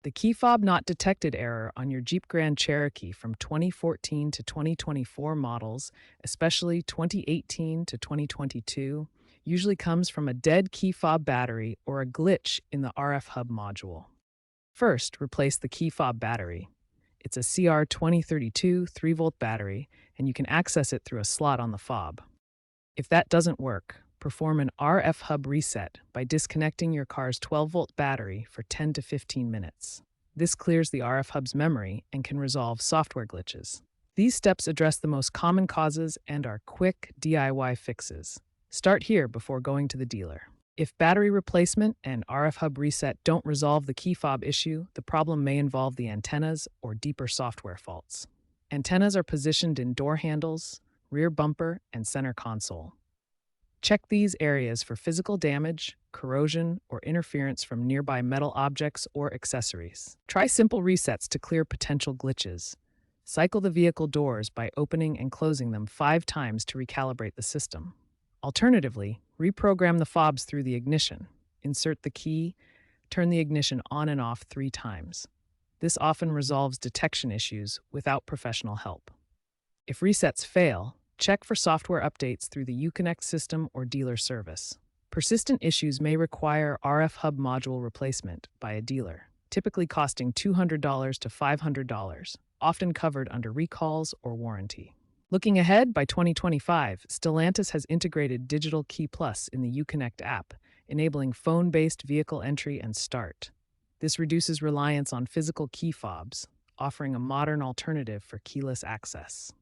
The key fob not detected error on your Jeep Grand Cherokee from 2014 to 2024 models, especially 2018 to 2022, usually comes from a dead key fob battery or a glitch in the RFHUB module. First, replace the key fob battery. It's a CR2032 3-volt battery, and you can access it through a slot on the fob. If that doesn't work, perform an RFHUB reset by disconnecting your car's 12-volt battery for 10 to 15 minutes. This clears the RFHUB's memory and can resolve software glitches. These steps address the most common causes and are quick DIY fixes. Start here before going to the dealer. If battery replacement and RFHUB reset don't resolve the key fob issue, the problem may involve the antennas or deeper software faults. Antennas are positioned in door handles, rear bumper, and center console. Check these areas for physical damage, corrosion, or interference from nearby metal objects or accessories. Try simple resets to clear potential glitches. Cycle the vehicle doors by opening and closing them 5 times to recalibrate the system. Alternatively, reprogram the fobs through the ignition. Insert the key, turn the ignition on and off 3 times. This often resolves detection issues without professional help. If resets fail, check for software updates through the Uconnect system or dealer service. Persistent issues may require RFHUB module replacement by a dealer, typically costing $200 to $500, often covered under recalls or warranty. Looking ahead, by 2025, Stellantis has integrated Digital Key Plus in the Uconnect app, enabling phone-based vehicle entry and start. This reduces reliance on physical key fobs, offering a modern alternative for keyless access.